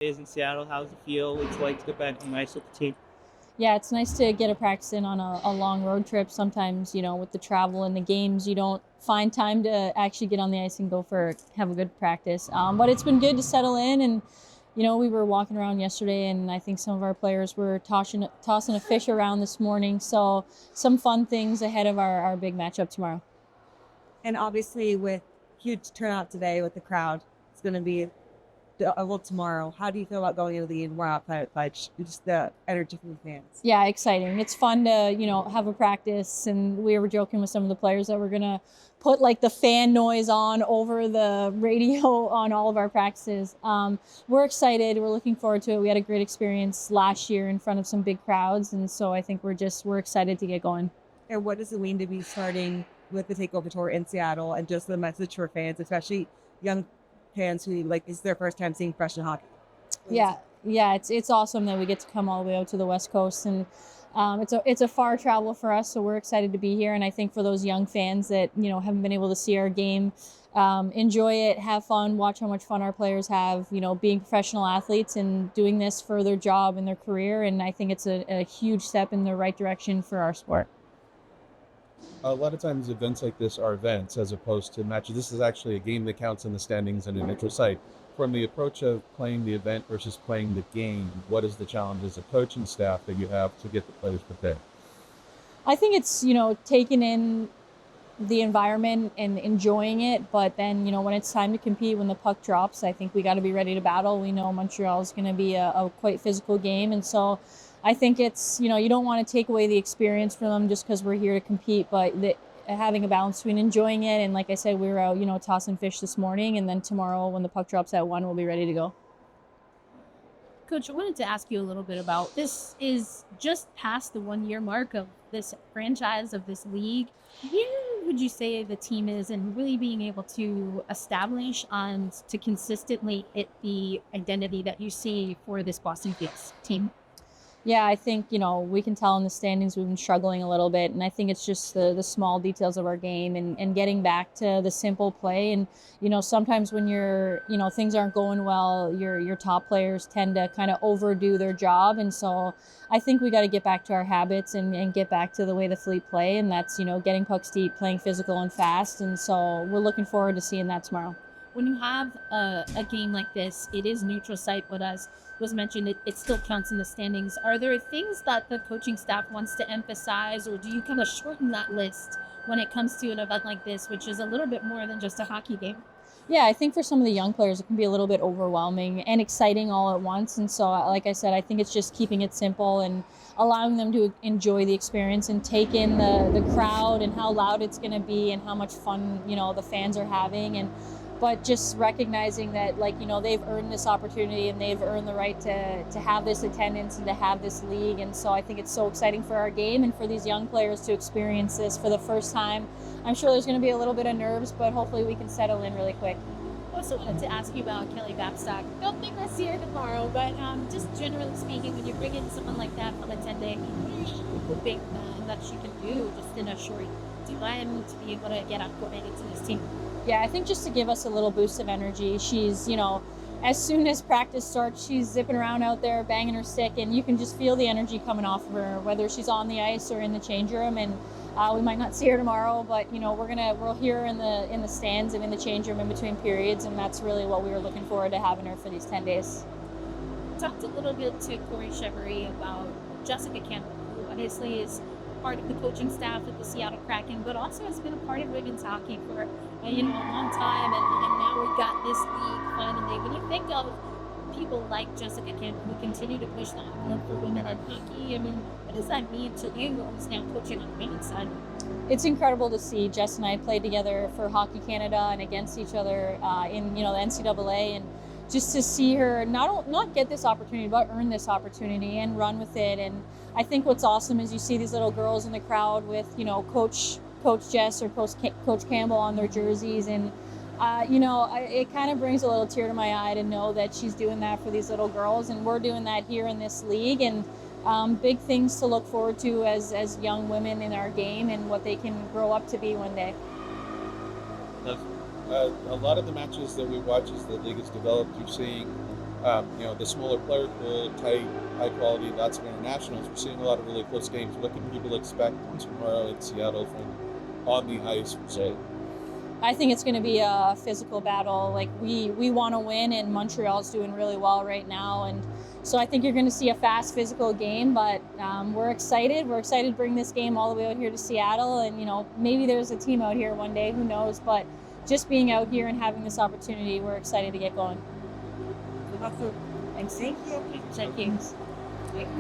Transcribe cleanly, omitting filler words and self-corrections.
Is in Seattle. How's it feel? It's like to get back home nice with the team. Yeah, it's nice to get a practice in on a long road trip. Sometimes, with the travel and the games, you don't find time to actually get on the ice and have a good practice. But it's been good to settle in. And, we were walking around yesterday, and I think some of our players were tossing a fish around this morning. So some fun things ahead of our big matchup tomorrow. And obviously, with huge turnout today with the crowd, it's going to be tomorrow. How do you feel about going into the more outside just the energy from the fans? Yeah, exciting. It's fun to, have a practice. And we were joking with some of the players that we're going to put like the fan noise on over the radio on all of our practices. We're excited. We're looking forward to it. We had a great experience last year in front of some big crowds. And so I think we're excited to get going. And what does it mean to be starting with the takeover tour in Seattle, and just the message for fans, especially young fans who it's their first time seeing professional hockey? Yeah, it's awesome that we get to come all the way out to the West Coast, and it's a far travel for us, so we're excited to be here. And I think for those young fans that haven't been able to see our game, enjoy it, have fun, watch how much fun our players have. Being professional athletes and doing this for their job and their career, and I think it's a huge step in the right direction for our sport. A lot of times events like this are events as opposed to matches. This is actually a game that counts in the standings and a neutral site. From the approach of playing the event versus playing the game, what is the challenge as a coaching staff that you have to get the players prepared? I think it's, taking in the environment and enjoying it. But then, when it's time to compete, when the puck drops, I think we got to be ready to battle. We know Montreal is going to be a quite physical game. And so I think it's, you don't want to take away the experience from them just because we're here to compete, but having a balance between enjoying it. And like I said, we were out, tossing fish this morning, and then tomorrow when the puck drops at 1, we'll be ready to go. Coach, I wanted to ask you a little bit about this. Is just past the 1-year mark of this franchise, of this league. Where would you say the team is in really being able to establish and to consistently hit the identity that you see for this Boston Fields team? Yeah, I think, we can tell in the standings we've been struggling a little bit. And I think it's just the small details of our game and getting back to the simple play. And, sometimes when things aren't going well, your top players tend to kind of overdo their job. And so I think we got to get back to our habits and get back to the way the Fleet play. And that's, getting pucks deep, playing physical and fast. And so we're looking forward to seeing that tomorrow. When you have a game like this, it is neutral site, but as was mentioned, it still counts in the standings. Are there things that the coaching staff wants to emphasize, or do you kind of shorten that list when it comes to an event like this, which is a little bit more than just a hockey game? Yeah, I think for some of the young players, it can be a little bit overwhelming and exciting all at once. And so, like I said, I think it's just keeping it simple and allowing them to enjoy the experience and take in the crowd and how loud it's going to be and how much fun, the fans are having. But just recognizing that, they've earned this opportunity and they've earned the right to have this attendance and to have this league. And so I think it's so exciting for our game and for these young players to experience this for the first time. I'm sure there's going to be a little bit of nerves, but hopefully we can settle in really quick. I also wanted to ask you about Kelly Babstock. Don't think we'll see her tomorrow, but just generally speaking, when you bring in someone like that from a 10-day, what are you hoping that she can do just in a short time to be able to get acclimated to this team? Yeah, I think just to give us a little boost of energy. She's, as soon as practice starts, she's zipping around out there, banging her stick, and you can just feel the energy coming off of her, whether she's on the ice or in the change room. And we might not see her tomorrow, but we'll hear her in the stands and in the change room in between periods, and that's really what we were looking forward to having her for these 10 days. Talked a little bit to Corey Chevery about Jessica Campbell, who obviously is part of the coaching staff at the Seattle Kraken, but also has been a part of women's hockey for a long time, and now we've got this league finally. When you think of people like Jessica Campbell who continue to push the envelope for women in hockey, what does that mean to you who's now coaching on the women's side? It's incredible to see. Jess and I played together for Hockey Canada and against each other in the NCAA, and just to see her not get this opportunity, but earn this opportunity and run with it. And I think what's awesome is you see these little girls in the crowd with, Coach Jess or Coach Campbell on their jerseys. And, it kind of brings a little tear to my eye to know that she's doing that for these little girls. And we're doing that here in this league. And big things to look forward to as young women in our game and what they can grow up to be one day. A lot of the matches that we watch as the league has developed, you're seeing The smaller player pool, tight, high quality, lots of internationals. We're seeing a lot of really close games. What can people expect tomorrow in Seattle from on the ice, per se? I think it's going to be a physical battle. Like we want to win, and Montreal's doing really well right now, and so I think you're going to see a fast, physical game. But we're excited. We're excited to bring this game all the way out here to Seattle, and maybe there's a team out here one day. Who knows? But just being out here and having this opportunity, we're excited to get going. Awesome. Thanks. Thank you. Thank you.